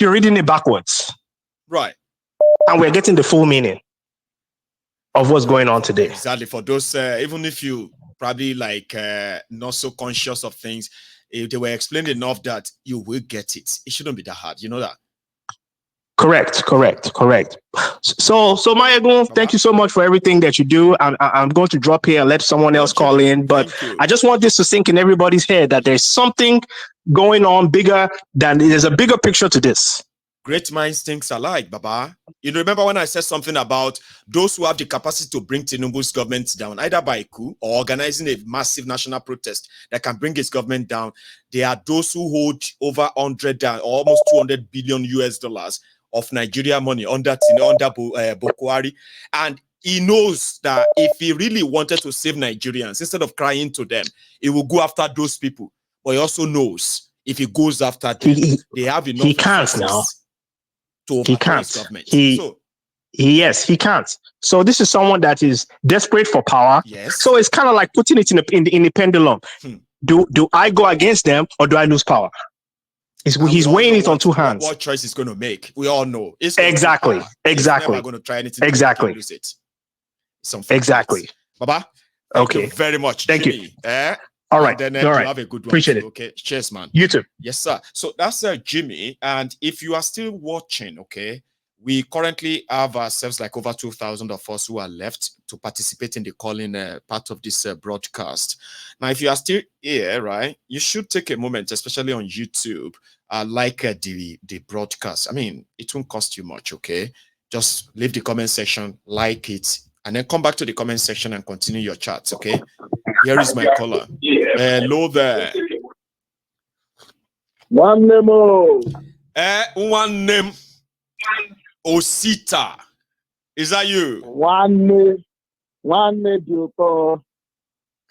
you're reading it backwards. Right. And we're getting the full meaning of what's going on today. Exactly. For those, even if you probably like not so conscious of things, if they were explained enough that you will get it. It shouldn't be that hard. You know that? Correct. So Mayegun, thank you so much for everything that you do. I'm going to drop here and let someone else call in, but I just want this to sink in everybody's head that there's something going on bigger than, there's a bigger picture to this. Great minds think alike, Baba. You remember when I said something about those who have the capacity to bring Tinubu's government down, either by a coup or organizing a massive national protest that can bring his government down? They are those who hold over 100 or almost 200 billion US dollars of Nigeria money under Buhari. And he knows that if he really wanted to save Nigerians, instead of crying to them, he will go after those people. But he also knows if he goes after them, they have enough. He can't now. He can't. Yes, he can't. So this is someone that is desperate for power. Yes. So it's kind of like putting it in the pendulum. Do I go against them or do I lose power? He's weighing it on two hands. What choice he's going to make? We all know. Exactly. He's never going to try anything. Exactly. Lose it. Exactly. Baba, thank you very much. Thank Jimmy. you. All right. And then all you right. have a good one. Appreciate it. Okay. Cheers, man. You too. Yes, sir. So that's Jimmy. And if you are still watching, okay, we currently have ourselves like over 2,000 of us who are left to participate in the calling part of this broadcast. Now, if you are still here, right, you should take a moment, especially on YouTube, like the broadcast. I mean, it won't cost you much, okay? Just leave the comment section, like it, and then come back to the comment section and continue your chats, okay? Here is my caller. Hello there. One name. One name. Osita. Is that you? One name.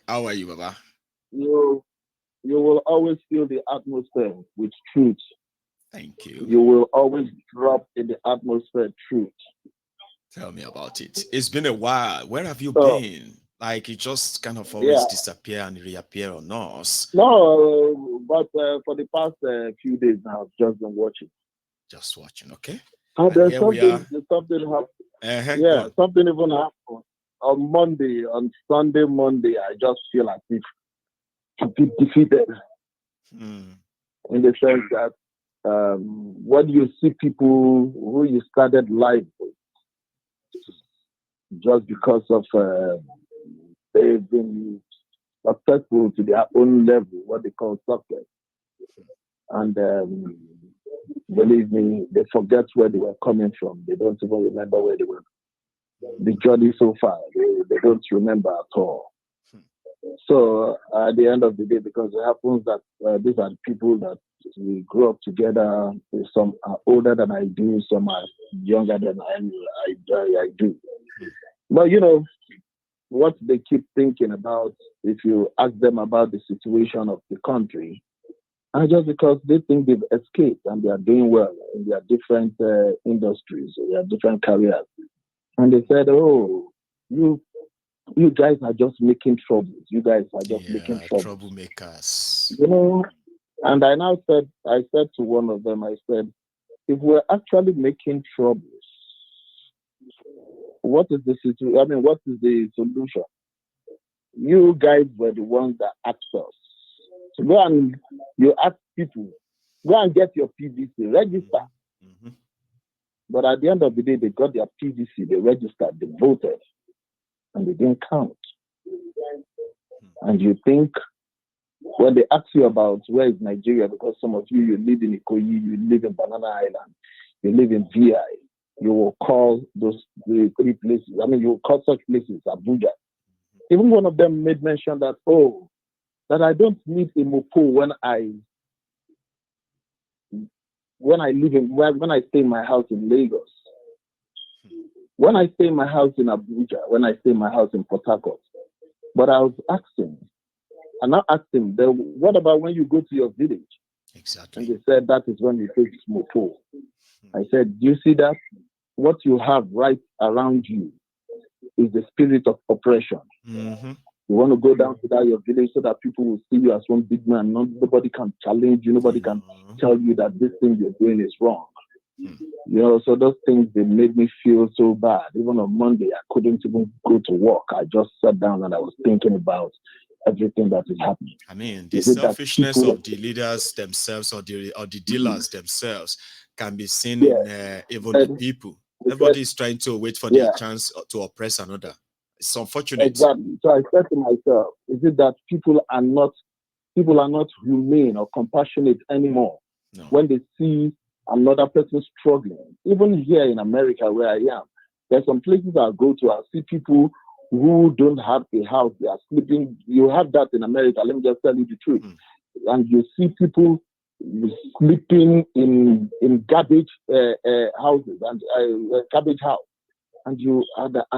How are you, Baba? You will always feel the atmosphere with truth. Thank you. You will always drop in the atmosphere truth. Tell me about it. It's been a while. Where have you been? Like, you just kind of always disappear and reappear on us. No, but for the past few days now, I've just been watching. Just watching, okay? And there's something happened. Something even happened on Monday, on Sunday, Monday. I just feel like if I'm defeated. In the sense that when you see people who you started life with, just because of they've been successful to their own level, what they call success. And believe me, they forget where they were coming from. They don't even remember where they were. The journey so far, they don't remember at all. So at the end of the day, because it happens that these are people that we grew up together. Some are older than I do, some are younger than I do. But you know, what they keep thinking about, if you ask them about the situation of the country, and just because they think they've escaped and they are doing well in their different industries, or their different careers. And they said, oh, you guys are just making troubles. You guys are just making troubles. Troublemakers. You know, and I said to one of them, I said, if we're actually making troubles, what is the situation? I mean, what is the solution? You guys were the ones that asked us. So go and you ask people, go and get your PVC, register. Mm-hmm. But at the end of the day, they got their PVC, they registered, they voted, and they didn't count. And you think, when they ask you about where is Nigeria, because some of you live in Ikoyi, you live in Banana Island, you live in VI, you will call those the 3 places. I mean, you will call such places Abuja. Even one of them made mention that, that I don't need a mopo when I stay in my house in Lagos. When I stay in my house in Abuja, when I stay in my house in Port Harcourt. But I was asking, and I asked him, what about when you go to your village? Exactly. And they said that is when you take mopo. I said, do you see that? What you have right around you is the spirit of oppression. Mm-hmm. You want to go down to your village so that people will see you as one big man. Nobody can challenge you. Nobody can tell you that this thing you're doing is wrong. You know, so those things, they made me feel so bad. Even on Monday, I couldn't even go to work. I just sat down and I was thinking about everything that is happening. I mean, the selfishness of the leaders themselves or the dealers themselves can be seen in even the people. Everybody is trying to wait for their chance to oppress another. It's unfortunate. Exactly. So I said to myself, is it that people are not humane or compassionate anymore when they see another person struggling? Even here in America, where I am, there's some places I go to, I see people who don't have a house, they are sleeping. You have that in America, let me just tell you the truth. And you see people sleeping in garbage houses and garbage house. And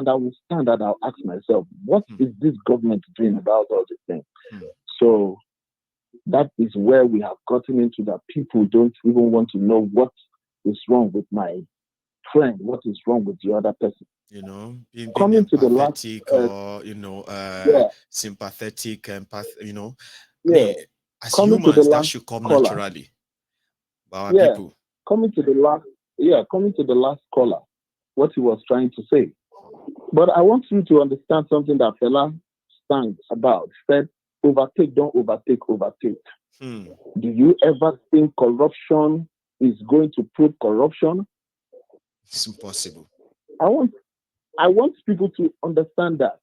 I will stand and I'll ask myself, what is this government doing about all these things? So that is where we have gotten into that people don't even want to know what is wrong with my friend, what is wrong with the other person. You know, being Coming to the last, sympathetic, you know. Yeah. I mean, as humans, that should come naturally by our people. Coming to the last caller, what he was trying to say. But I want you to understand something that fella sang about. Said, overtake, don't overtake, overtake. Do you ever think corruption is going to prove corruption? It's impossible. I want people to understand that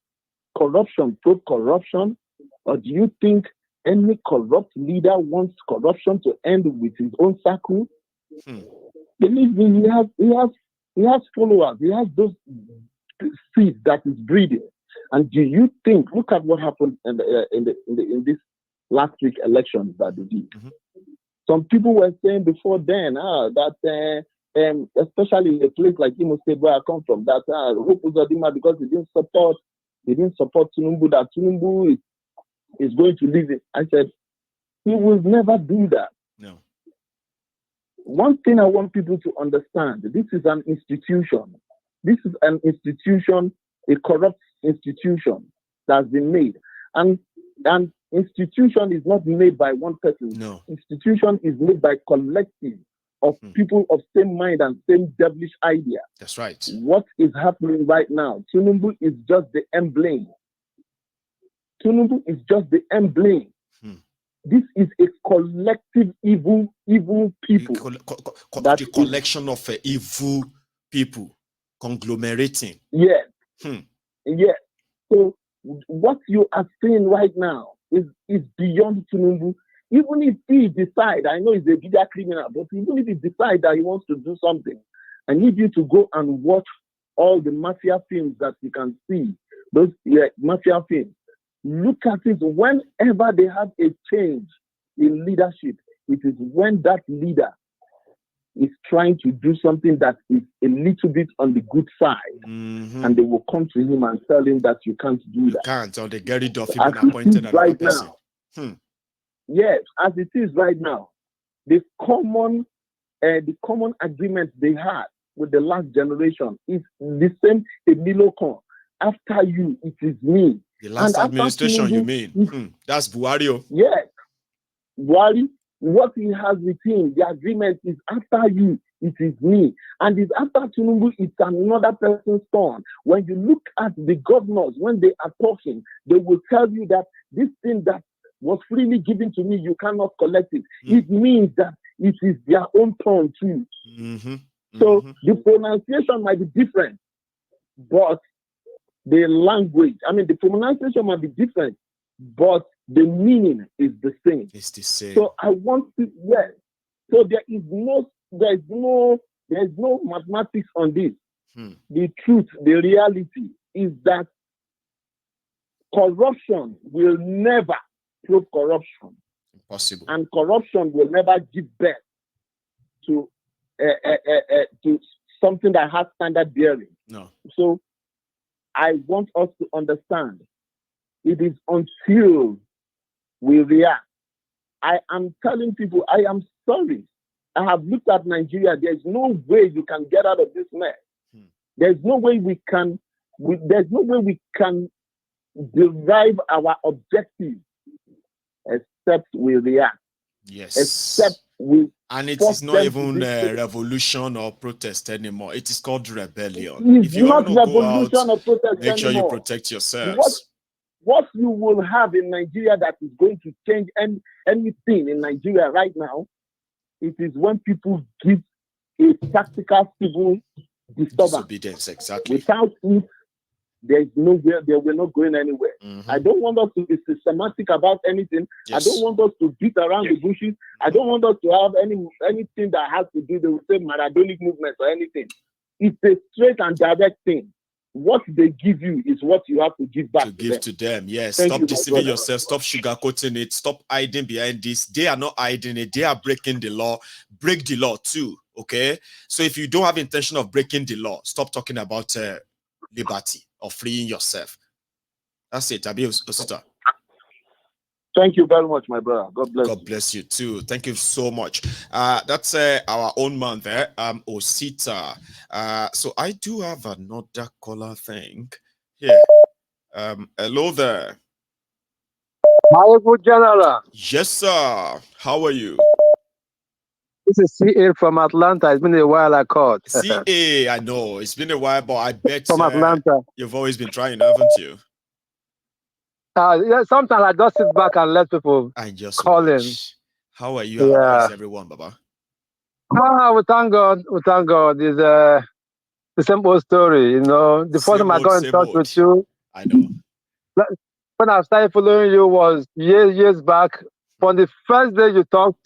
corruption prove corruption, or do you think any corrupt leader wants corruption to end with his own circle? Believe me, he has followers. He has those seeds that is breeding. And do you think? Look at what happened in this last week elections that they did. Some people were saying before then that especially in a place like Imo State where I come from, that Hope Uzodinma, because he didn't support Tinubu, that Tinubu is going to leave it. I said, he will never do that. No. One thing I want people to understand, this is an institution. This is an institution, a corrupt institution that's been made. And institution is not made by one person. No. Institution is made by collective of people of same mind and same devilish idea. That's right. What is happening right now? Tinubu is just the emblem. Tinubu is just the emblem. This is a collective evil people. The collection of evil people conglomerating. Yes. Yes. So what you are seeing right now is beyond Tinubu. Even if he decide, I know he's a bigger criminal, but even if he decide that he wants to do something, I need you to go and watch all the mafia films that you can see. Those mafia films. Look at it. Whenever they have a change in leadership, it is when that leader is trying to do something that is a little bit on the good side, and they will come to him and tell him that you can't do that. You can't, or they get rid of him and appointed another person. Yes, as it is right now, the common agreement they had with the last generation is the same. Emilocon. After you, it is me. The last administration, Tinubu, you mean? That's Buhari. Yes. Buhari, what he has with him, the agreement is after you, it is me. And it's after Tinubu, it's another person's turn. When you look at the governors, when they are talking, they will tell you that this thing that was freely given to me, you cannot collect it. It means that it is their own turn too. So the pronunciation might be different, but the language, the pronunciation might be different, but the meaning is the same. It's the same. So I want to, yes. So there's no mathematics on this. The truth, the reality is that corruption will never prove corruption. Impossible. And corruption will never give birth to something that has standard bearing. No. So I want us to understand, it is until we react. I am telling people, I am sorry. I have looked at Nigeria. There's no way you can get out of this mess. There's no way we can derive our objective except we react. Yes. Except And it is not even a revolution or protest anymore. It is called rebellion. It's If you not want to go revolution out, or protest make sure you anymore. protect yourselves. What you will have in Nigeria that is going to change anything in Nigeria right now, it is when people give a tactical civil disobedience. Exactly. Without it, there's nowhere, we're not going anywhere. I don't want us to be systematic about anything. Yes. I don't want us to beat around the bushes. I don't want us to have anything that has to do with the same Maradonic movement or anything. It's a straight and direct thing. What they give you is what you have to give back to them. Yes. Stop deceiving yourself. Stop sugarcoating it. Stop hiding behind this. They are not hiding it. They are breaking the law. Break the law too. Okay. So if you don't have intention of breaking the law, stop talking about liberty or freeing yourself. That's it. Abi Osita. Thank you very much, my brother. God bless. God bless you too. Thank you so much. That's our own man there, Osita. So I do have another caller thing here. Hello there. My good general. Yes, sir. How are you? This is CA from Atlanta. It's been a while I called. CA, I know. It's been a while, but I bet from Atlanta. You've always been trying, haven't you? Yeah, sometimes I just sit back and let people call in. How are you? How is everyone, Baba? We thank God. We thank God. It's the same old story, you know. The first time I got in touch with you, I know. When I started following you was years back. From the first day you talked,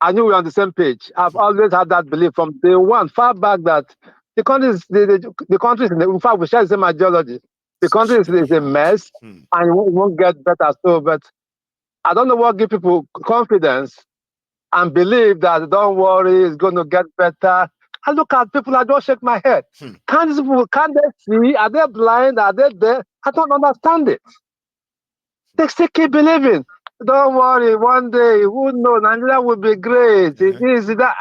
I knew we were on the same page. I've always had that belief from day one, far back, that the country is the country is in fact we share the same ideology. The country is a mess, and it won't get better. So, but I don't know what gives people confidence and believe that don't worry, it's going to get better. I look at people, I don't shake my head. Can't these people, can't they see? Are they blind? Are they deaf? I don't understand it. They still keep believing. Don't worry, one day, who knows, Nigeria will be great. It is that.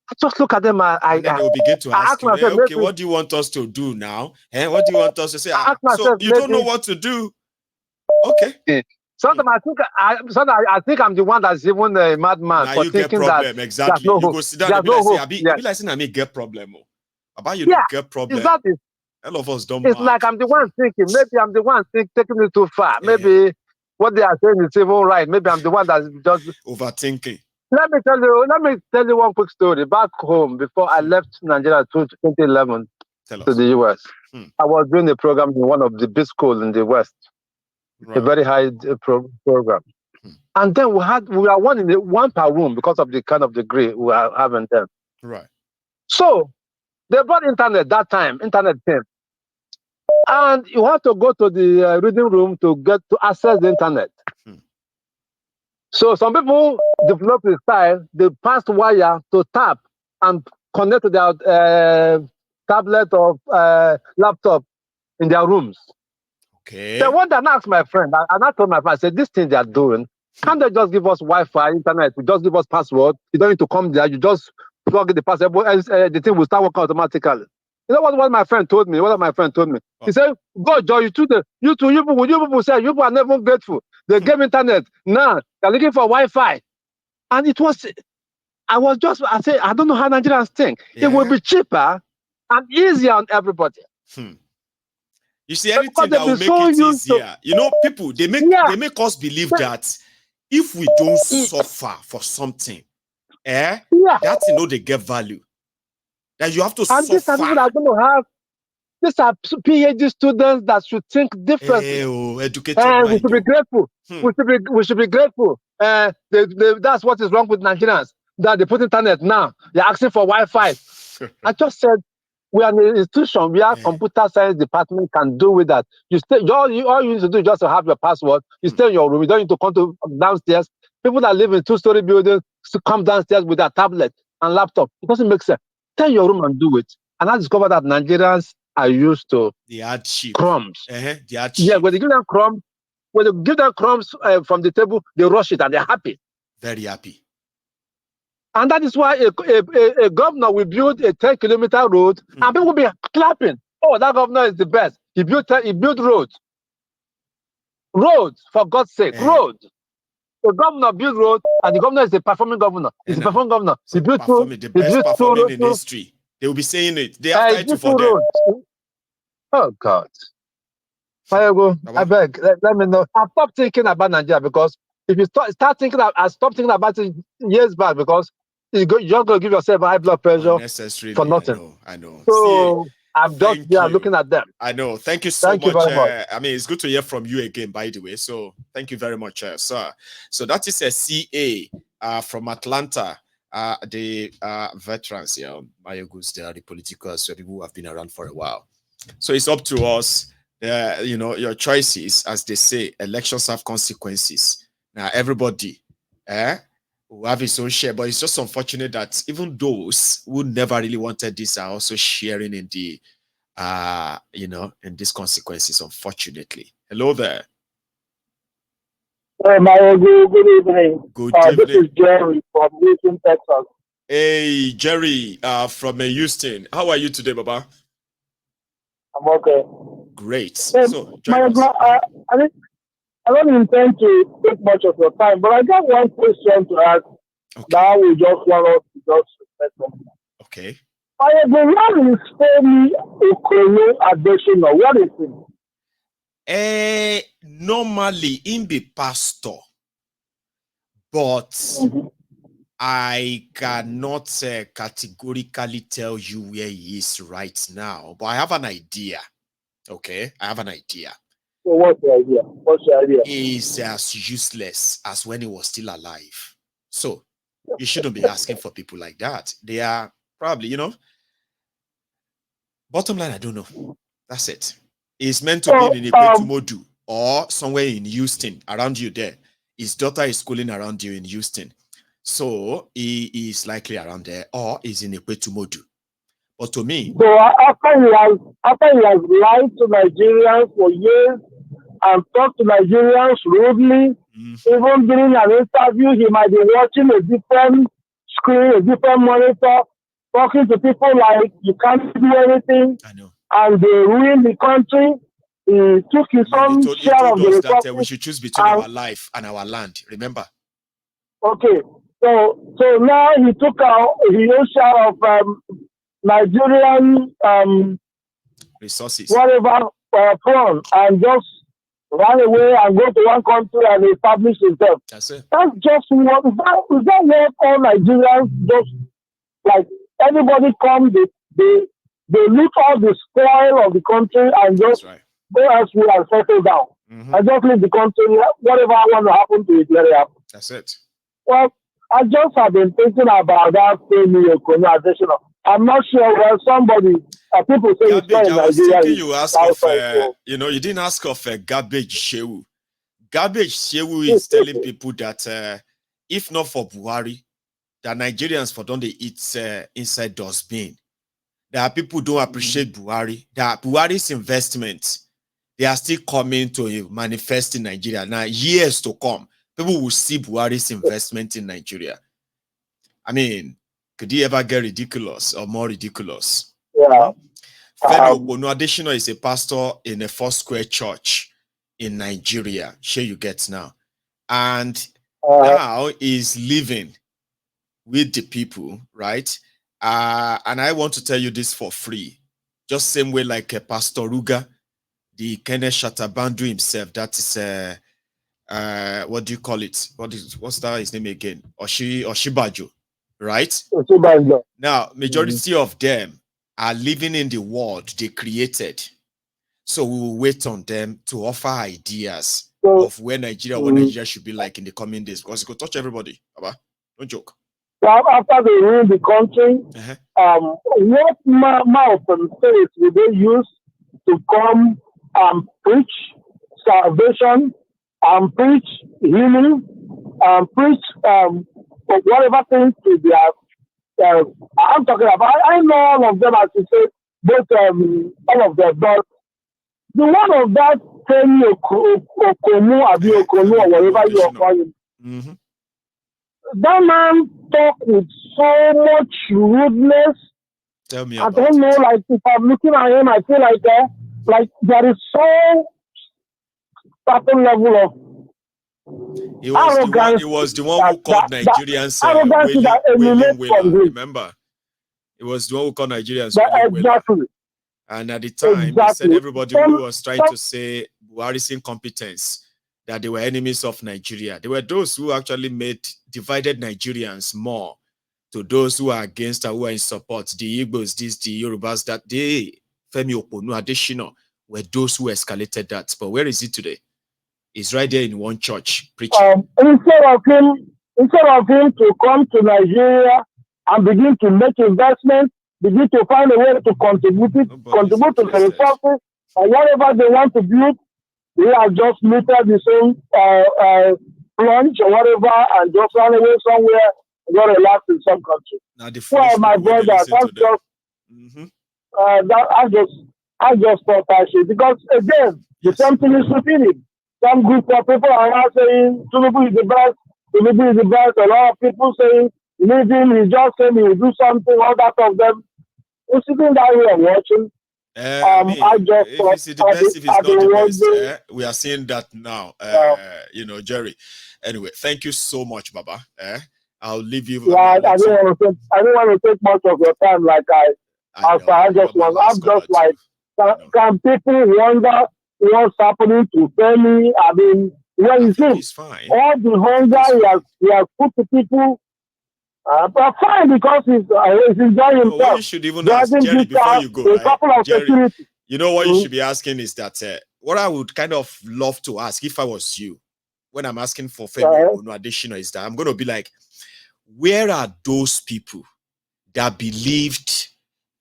I just look at them. And then they will begin to ask you, myself, okay, what do you want us to do now? What do you want us to say? So you don't know what to do. Okay. Sometimes I think I'm the one that's even a madman for thinking that. Exactly. You go sit down and be like, say, I be like saying I may get problem. About you don't get problem. Exactly. All of us don't. It's like I'm the one thinking. Maybe I'm the one taking it too far. Maybe what they are saying is even right. Maybe I'm the one that's just overthinking. Let me tell you one quick story. Back home, before I left Nigeria in 2011 to the US, I was doing a program in one of the big schools in the West, a very high program. And then we are one per room because of the kind of degree we are having then. Right. So they brought internet that time. Internet came, and you have to go to the reading room to get to access the internet. So some people develop the style, they pass wire to tap and connect to their tablet or laptop in their rooms. Okay. Then one day I asked my friend, and I told my friend, I said, this thing they are doing, can't they just give us Wi-Fi, internet, you just give us password, you don't need to come there, you just plug in the password, the thing will start working automatically. You know what my friend told me? He said, go, Joe, you people say, you people are never grateful. They gave internet. Now, they're looking for Wi-Fi. And I said, I don't know how Nigerians think. It will be cheaper and easier on everybody. You see, anything that will make it easier. You know, people, they make us believe that if we don't suffer for something, that they get value. That you have to suffer. These are people that are going to have. These are PhD students that should think differently. We should be grateful. We should be grateful. That's what is wrong with Nigerians. That they put internet now. They're asking for Wi-Fi. I just said we are an institution where computer science department can do with that. All you need to do is just to have your password. You stay in your room. You don't need to come to downstairs. People that live in two-story buildings to come downstairs with their tablet and laptop. It doesn't make sense. Stay in your room and do it. And I discovered that Nigerians are used to crumbs. Yeah, when they give them crumbs, from the table, they rush it and they're happy. Very happy. And that is why a governor will build a 10-kilometer road and people will be clapping. Oh, that governor is the best. He built roads. Roads, for God's sake, roads. The governor built road, and the governor is a performing governor. He's a performing governor. He built the best performing in history. They will be saying it. They have title for them. Oh God. I beg, let me know. I stopped thinking about Nigeria, because if you start thinking, I stopped thinking about it years back, because you're just going to give yourself high blood pressure for nothing. I know. So I'm just looking at them. I know. Thank you so much. I mean, it's good to hear from you again, by the way. So thank you very much, sir. So that is a CA from Atlanta. The veterans here, Mayogus, they are the political people who have been around for a while. So it's up to us. Your choices, as they say, elections have consequences. Now everybody will have his own share, but it's just unfortunate that even those who never really wanted this are also sharing in the in these consequences, unfortunately. Hello there. Hey, Mario, good evening. Good evening. This is Jerry from Houston, Texas. Hey, Jerry, from Houston. How are you today, Baba? I'm okay. Great. Hey, So, I don't intend to take much of your time, but I got one question to ask. Okay. Now we just want us to just respect them. Okay. The man is Femi Okolo Adesina. What is it? Normally, in the pastor, but I cannot categorically tell you where he is right now, but I have an idea. Okay, I have an idea. So what's the idea? What's the idea? He's as useless as when he was still alive. So you shouldn't be asking for people like that. They are probably, bottom line, I don't know. That's it. He's meant to be in Ikwetumodu or somewhere in Houston, around you there. His daughter is schooling around you in Houston. So he is likely around there, or is in Ikwetumodu. But to me, so after he has lied to Nigerians for years and talked to Nigerians rudely, even during an interview, he might be watching a different screen, a different monitor, talking to people like you can't do anything. I know. And they ruined the country. He took his own share of the resources. That we should choose between our life and our land. Remember? Okay. So now he took his own share of Nigerian resources, whatever, and just run away and go to one country and establish himself. That's it. That's just what is that what all Nigerians just like everybody come, they loot all the spoil of the country and just go elsewhere and settle down. And just leave the country, whatever want to happen to it, let it happen. That's it. Well, I just have been thinking about that Femi Okolo Adesina. I'm not sure where somebody, people say Garbage, I was thinking you asked of, you didn't ask of Garbage Shehu. Garbage Shehu is telling people that if not for Buhari, that Nigerians for don't they eat inside dustbin. There are people who don't appreciate Buhari. That Buhari's investment, they are still coming to manifest in Nigeria. Now, years to come, people will see Buhari's investment in Nigeria. I mean, could he ever get ridiculous or more ridiculous? Yeah. Femi Okolo Adesina is a pastor in a Foursquare church in Nigeria. Sure you get now. And now he's living with the people, right? And I want to tell you this for free. Just same way like Pastor Ruga, the Kenneth Shatabandu himself, that is what do you call it? What's that his name again? Oshibajo, right? Oshibajo. Now, majority of them are living in the world they created. So we will wait on them to offer ideas of where Nigeria should be like in the coming days, because it could touch everybody. Baba, don't joke. So after they rule the country, what mouth and faith will they use to come and preach salvation and preach healing and preach whatever things to their I'm talking about? I know all of them, as you say, both all of them, but the one of that Femi Okolo or whatever you are calling, that man talk with so much rudeness. Tell me I don't know, like if I'm looking at him, I feel like there is so certain level of He was the one who called Nigerians wailing. Remember? It was the one who called Nigerians exactly. And at the time, they said everybody who was trying to say Buhari's incompetence, that they were enemies of Nigeria. They were those who actually divided Nigerians more to those who are against and who are in support. The Igbos, the Yorubas, that they, Femi Oponu, Adeshina, were those who escalated that. But where is he today? He's right there in one church preaching. Instead of him to come to Nigeria and begin to make investments, begin to find a way to contribute to the resources and whatever they want to build, we have just metered the same plunge or whatever and just run away somewhere and go relax in some country. Now well, my brother, that's just I just thought I should, because again, the same thing is repeated. Some group of people are now saying Tinubu is the best, Tinubu is the best. A lot of people saying leave him, he's just saying he will do something, all that of them. We're sitting down here and watching. I just if it's the best, if it's not the best, we are seeing that now. Jerry. Anyway, thank you so much, Baba. I'll leave you. Yeah, I don't want to take much of your time. Like I'm just like, can people wonder what's happening to Femi? I mean, when you see all the hunger he has put to people. But fine, because he's enjoying himself. What you should even ask, Jerry, before you go, right? Jerry, you know what you should be asking is that what I would kind of love to ask if I was you, when I'm asking for Femi Adeshina, is that I'm going to be like, where are those people that believed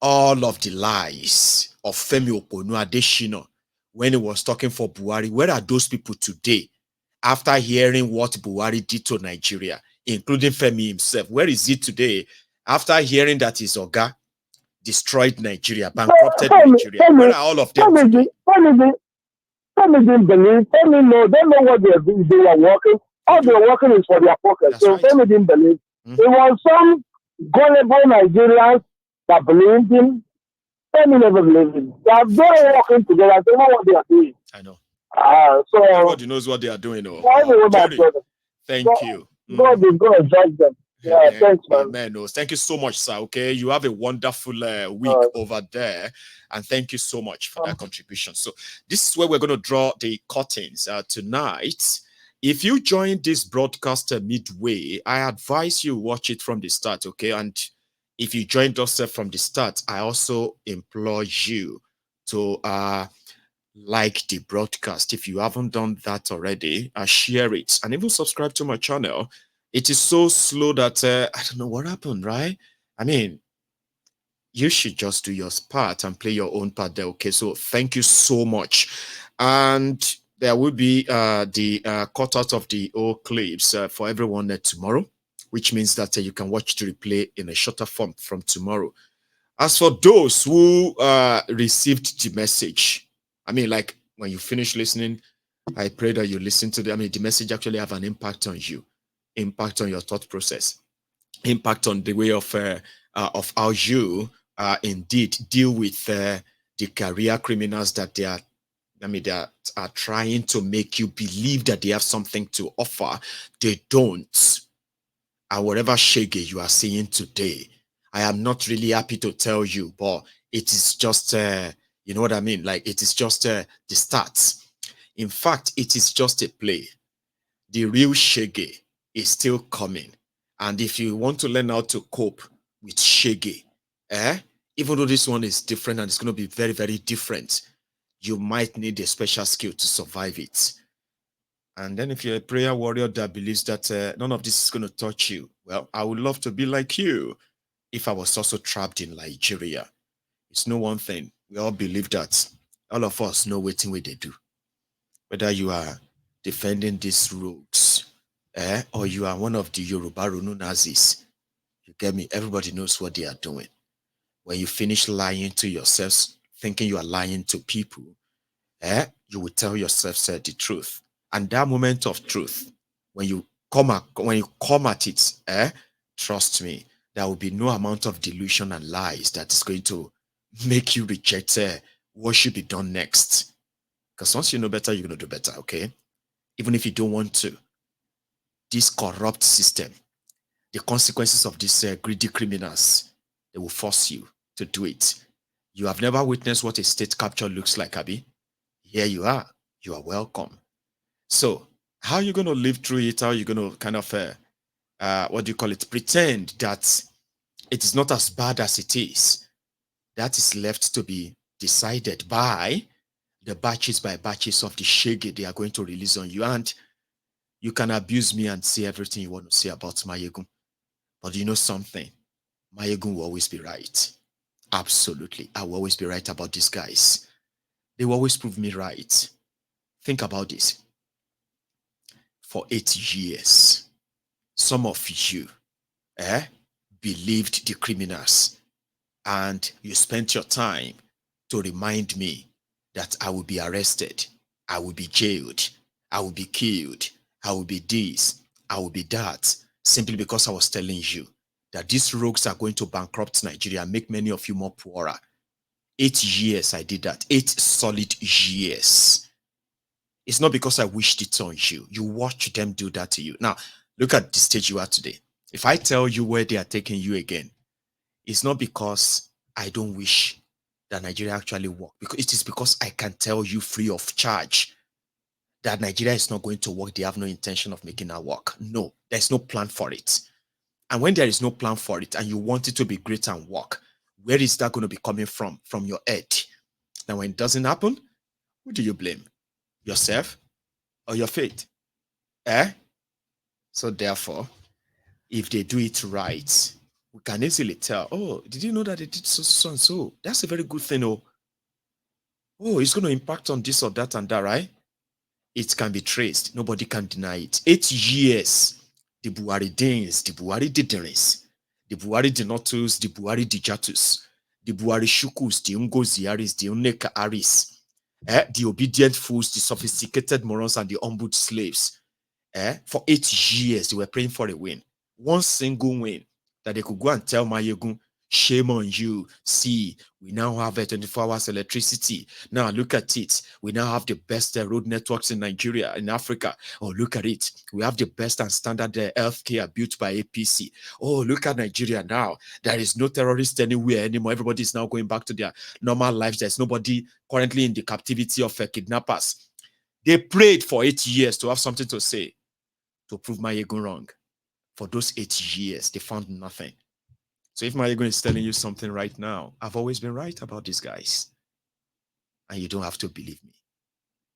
all of the lies of Femi Adeshina when he was talking for Buhari? Where are those people today after hearing what Buhari did to Nigeria, including Femi himself? Where is he today after hearing that his Oga destroyed Nigeria, bankrupted Nigeria? Where are all of them today? Femi didn't believe. Femi they know what they are working. All they're working is for their pockets. So Femi didn't believe. It was some gullible Nigerians that believed him. Femi never believed him. They are very working together. They know what they are doing. I know. So everybody knows what they are doing. Jerry, thank you. God is going to judge them. Yeah, thanks, man. Amen. Thank you so much, sir. Okay, you have a wonderful week over there, and thank you so much for that contribution. So this is where we're going to draw the curtains tonight. If you join this broadcast midway, I advise you watch it from the start, okay? And if you joined us from the start, I also implore you to like the broadcast. If you haven't done that already, share it and even subscribe to my channel. It is so slow that I don't know what happened, right? I mean, you should just do your part and play your own part there, okay? So thank you so much. And there will be the cutout of the old clips for everyone tomorrow, which means that you can watch the replay in a shorter form from tomorrow. As for those who received the message, I mean, like when you finish listening, I pray that you listen to the message actually have an impact on you, impact on your thought process, impact on the way of how you indeed deal with the career criminals that they are trying to make you believe that they have something to offer. They don't. And whatever Shege you are seeing today, I am not really happy to tell you, but it is just, you know what I mean? Like, it is just the start. In fact, it is just a play. The real Shege is still coming. And if you want to learn how to cope with Shege, even though this one is different and it's going to be very, very different, you might need a special skill to survive it. And then if you're a prayer warrior that believes that none of this is going to touch you, well, I would love to be like you if I was also trapped in Nigeria. It's no one thing. We all believe that. All of us know what they do. Whether you are defending these rogues, or you are one of the Yoruba Runu Nazis, you get me? Everybody knows what they are doing. When you finish lying to yourselves, thinking you are lying to people, you will tell yourself the truth. And that moment of truth, when you come at it, trust me, there will be no amount of delusion and lies that is going to make you reject what should be done next. Because once you know better, you're going to do better, okay? Even if you don't want to, this corrupt system, the consequences of these greedy criminals, they will force you to do it. You have never witnessed what a state capture looks like, Abi. Here you are. You are welcome. So, how are you going to live through it? How are you going to kind of, what do you call it, pretend that it is not as bad as it is? That is left to be decided by the batches by batches of the Shege they are going to release on you. And you can abuse me and say everything you want to say about Mayegun. But you know something? Mayegun will always be right. Absolutely. I will always be right about these guys. They will always prove me right. Think about this. For 8 years, some of you believed the criminals, and you spent your time to remind me that I will be arrested, I will be jailed, I will be killed, I will be this, I will be that, simply because I was telling you that these rogues are going to bankrupt Nigeria and make many of you more poorer. 8 years I did that. 8 solid years. It's not because I wished it on you. You watch them do that to you. Now, look at the stage you are today. If I tell you where they are taking you again, it's not because I don't wish that Nigeria actually work. Because it is because I can tell you free of charge that Nigeria is not going to work. They have no intention of making that work. No, there's no plan for it. And when there is no plan for it and you want it to be great and work, where is that going to be coming from? From your head. Now, when it doesn't happen, who do you blame? Yourself or your faith? So therefore, if they do it right, we can easily tell, oh, did you know that they did so and so? That's a very good thing. Oh, it's going to impact on this or that and that, right? It can be traced. Nobody can deny it. 8 years, the Buhari dins, the Buhari didn't, the Buhari denotus, the Buhari dijatus, the Buhari shukus, the ungoziaris, the uneka aris, the obedient fools, the sophisticated morons, and the humbled slaves. For 8 years, they were praying for a win. One single win that they could go and tell Mayegun, shame on you. See, we now have 24 hours electricity. Now look at it. We now have the best road networks in Nigeria, in Africa. Oh, look at it. We have the best and standard healthcare built by APC. Oh, look at Nigeria now. There is no terrorist anywhere anymore. Everybody is now going back to their normal lives. There's nobody currently in the captivity of kidnappers. They prayed for 8 years to have something to say, to prove Mayegun wrong. For those 8 years, they found nothing. So if Mayegun is telling you something right now, I've always been right about these guys. And you don't have to believe me.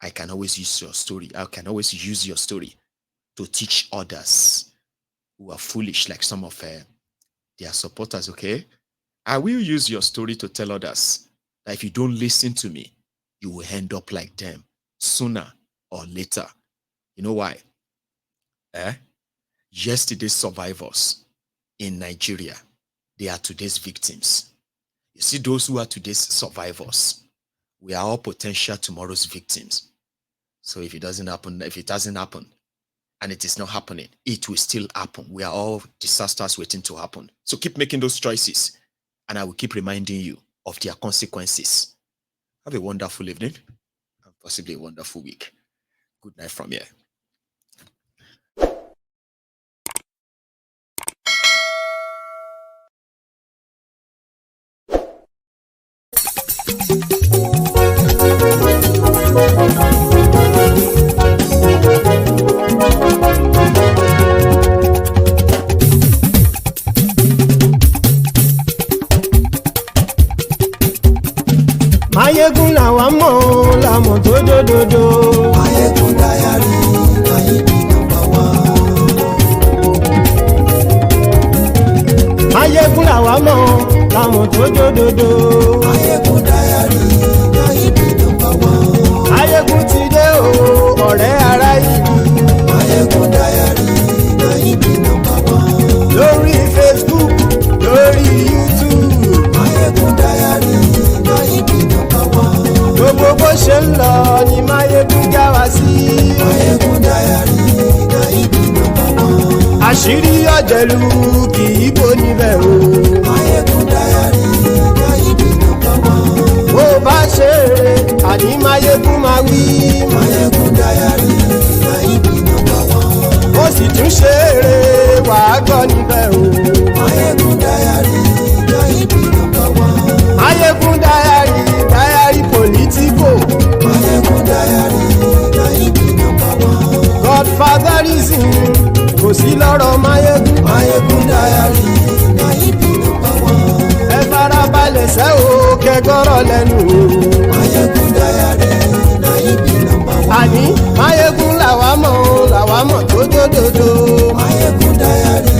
I can always use your story. I can always use your story to teach others who are foolish, like some of their supporters, okay? I will use your story to tell others that if you don't listen to me, you will end up like them sooner or later. You know why? Yesterday's survivors in Nigeria, they are today's victims. You see, those who are today's survivors, we are all potential tomorrow's victims. So if it doesn't happen, and it is not happening, it will still happen. We are all disasters waiting to happen. So keep making those choices, and I will keep reminding you of their consequences. Have a wonderful evening, and possibly a wonderful week. Good night from here. Mayegun làwa mọ̀ làmọ̀ tó dòdòdò. Mayegun Diary, Mayegun number one. Mayegun làwa mọ̀ làmọ̀ tó dòdòdò. Mayegun Diary, Mayegun number one. Mayegun ti dé o, ọ̀rẹ́ ará ìlú. Mayegun Diary, Mayegun number one. Lórí Facebook, lórí YouTube. Mayegun Diary, Mayegun number one. Gbogbo bó ṣe ń lọ ni Mayegun já wa sí. Mayegun Diary, Mayegun number one. Àṣírí ọ̀jẹ̀lú kì í bò níbẹ̀ o. Mayegun Diary, Mayegun number one. Bó bá ṣe eré, àní Mayegun máa wí. Mayegun Diary, Mayegun number one. Ó sì tún Máyégún ṣeré wàá gbọ́ níbẹ̀ o. Máyégún Diary Yoibi #1. Máyégún Diary politico. Máyégún Diary Yoibi #1. Godfatherism kò sí lọ́rọ̀ Máyégún. Máyégún Diary Yoibi #1. Ẹ farabalẹ̀ sẹ́ o kẹgọ́rọ̀ lẹ́nu o. Máyégún Diary Yoibi #1. Àní Máyégún làwa mọ̀ tó dódòdó. Máyégún Diary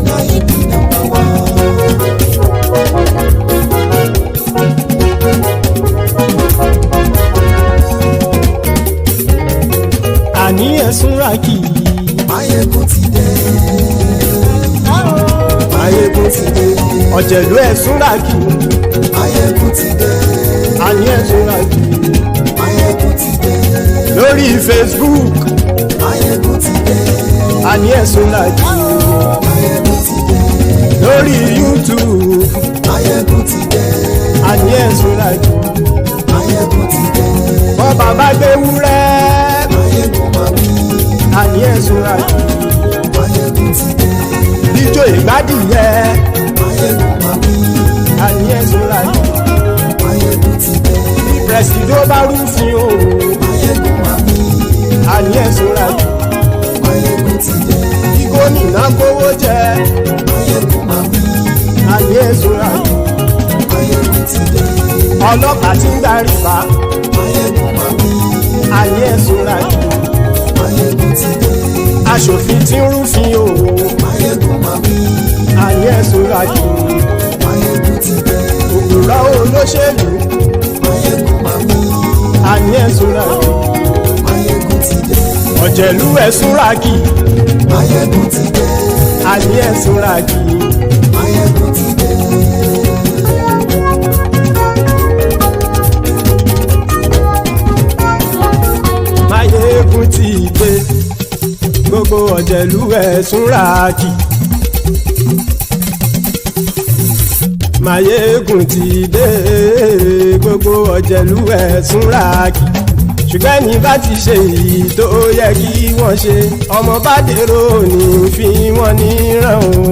Yoibi #1. Àní ẹ̀sùn ràkì. Máyégún ti dé. Máyégún ti dé. Ọ̀jẹ̀lú ẹ̀sùn ràkì. Máyégún ti dé. Àní ẹ̀sùn ràkì. Máyégún ti dé. Lórí Facebook. Máyégún ti dé. Àní ẹ̀sùn ràkì. Máyégún ti dé. Lórí YouTube. Máyégún ti dé. Àní ẹ̀sùn ràkì. Máyégún ti dé. Bọ́ bàbá gbé wúrẹ́. Máyégún máa wí. Àní ẹ̀sùn ràkì. Máyégún ti dé. Jíjó ìgbádìyẹ. Máyégún máa wí. Àní ẹ̀sùn ràkì. Máyégún ti dé. Pẹ̀sìdó bá rúfin o. Máyégún máa wí. Àní ẹ̀sùn ràkì. Máyégún ti dé. Kí gómìnà kówó jẹ. Máyégún máa wí. Àní ẹ̀sùn ràkì. Máyégún ti dé. Ọlọ́pàá tí ń darí bá. Máyégún máa wí. Àní ẹ̀sùn ràkì. Máyégún ti dé. Aṣòfin tí ń rúfin o. Máyégún máa wí. Àní ẹ̀sùn ràkì. Máyégún ti dé. Òpùrọ́ olóṣèlú. Máyégún máa wí. Àní ẹ̀sùn ràkì. Máyégún ti dé. Ọ̀jẹ̀lú ẹ̀sùn ràkì. Máyégún ti dé. Àní ẹ̀sùn ràkì. Máyégún ti dé. Máyégún ti dé. Gbogbo ọ̀jẹ̀lú ẹ̀sùn ràkì. Máyégún ti dé. Gbogbo ọ̀jẹ̀lú ẹ̀sùn ràkì. Ṣùgbọ́n ní bá ti ṣe èyí tó yẹ kí wọ́n ṣe, ọmọ bá dèrò ní fi wọ́n níran o.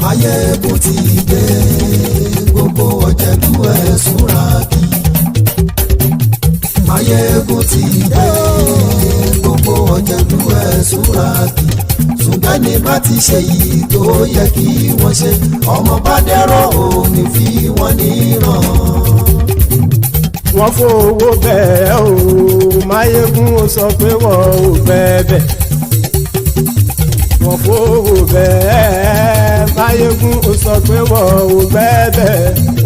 Máyégún ti dé. Gbogbo ọ̀jẹ̀lú ẹ̀sùn ràkì. Máyégún ti dé. Gbogbo ọ̀jẹ̀lú ẹ̀sùn ràkì. Ṣùgbọ́n ní bá ti ṣe èyí tó yẹ kí wọ́n ṣe, ọmọ bá dẹ̀rọ̀ ò ní fi wọ́n níran. Wọ́n fowó bẹ́ẹ̀ o, Máyégún ó sọ pé wọ́n ò bẹ́ẹ̀. Wọ́n fowó bẹ́ẹ̀, Máyégún ó sọ pé wọ́n ò bẹ́ẹ̀.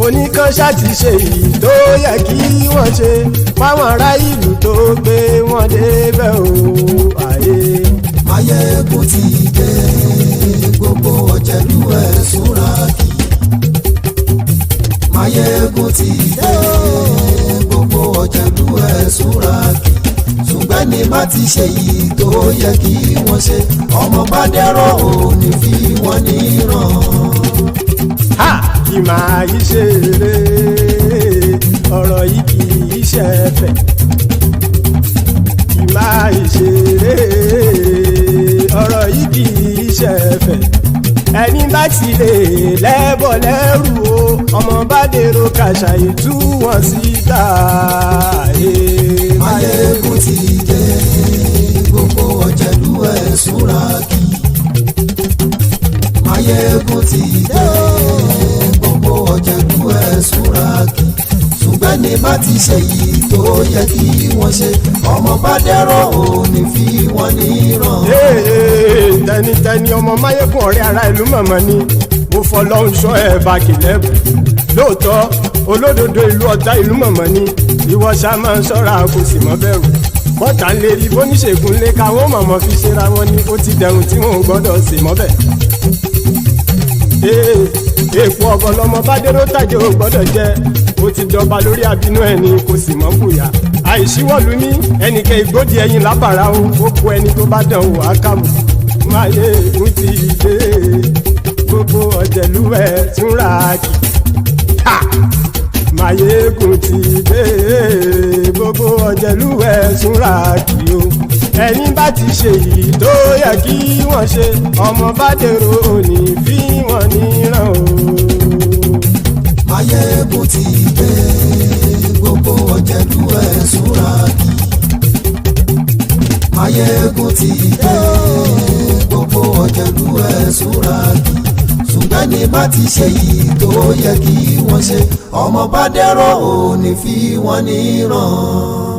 Oníkan ṣáàtì ṣe èyí tó yẹ kí wọ́n ṣe, fáwọn ará ìlú tó gbé wọn débẹ̀ o. Máyégún ti dé. Gbogbo ọ̀jẹ̀lú ẹ̀sùn ràkì. Máyégún ti dé. Gbogbo ọ̀jẹ̀lú ẹ̀sùn ràkì. Ṣùgbọ́n ní bá ti ṣe yìí tó yẹ kí wọ́n ṣe, ọmọ bá dẹ̀rọ̀ ò ní fi wọ́n níran. Kì máa yí ṣeré, ọ̀rọ̀ yìí kì í ṣẹ̀fẹ̀. Kì máa yí ṣeré, ọ̀rọ̀ yìí kì í ṣẹ̀fẹ̀. Ẹni bá ti lè lẹ́bọ̀ lẹ́rù o, ọmọ bá dèrò kàṣà ìtú wọn síta. Máyégún ti dé. Gbogbo ọ̀jẹ̀lú ẹ̀sùn ràkì. Máyégún ti dé. Gbogbo ọ̀jẹ̀lú ẹ̀sùn ràkì. Ṣùgbọ́n ní bá ti ṣe yìí tó yẹ kí wọ́n ṣe, ọmọ bá dẹ̀rọ̀ ò ní fi wọ́n níran. Tẹnitẹni ọmọ Máyégún ọ̀rẹ́ ara ìlú mọ̀mọ́ ni mo fọlọ́hún sọ ẹ̀ bá kìlẹ́bù. Lóòótọ́ olódodo ìlú ọ̀tá ìlú mọ̀mọ́ ni ìwọ ṣá máa ń ṣọ́ra kò sì mọ́ bẹ̀rù. Bọ́tà ń lè rí bóníṣègùn lé káwọn mọ̀mọ́ fi ṣera wọn ni ó ti dẹrùn tí wọn ò gbọ́dọ̀ sì mọ́bẹ̀. Èèpo ọ̀bọ lọmọ bá dérò tàjẹ́ ò gbọ́dọ̀ jẹ́, ó ti dọba lórí àbínú ẹni kò sì mọ́ bùyà. Àìsíwọ̀lú ní ẹnìkẹ́ ìgbódì ẹyin lábàrá o, ó kó ẹni tó bá dán o àkàmù. Máyégún ti dé. Gbogbo ọ̀jẹ̀lú ẹ̀sùn ràkì. Máyégún ti dé. Gbogbo ọ̀jẹ̀lú ẹ̀sùn ràkì o. ẹni bá ti ṣe yìí tó yẹ kí wọ́n ṣe ọmọ bá dèrò òní fi wọ́n níran o. Máyégún ti dé gbogbo ọ̀jẹ̀lú ẹ̀ súnra kí. Máyégún ti dé gbogbo ọ̀jẹ̀lú ẹ̀ súnra kí. Ṣùgbọ́n ní bá ti ṣe yìí tó yẹ kí wọ́n ṣe ọmọ bá dèrò òní fi wọ́n níran.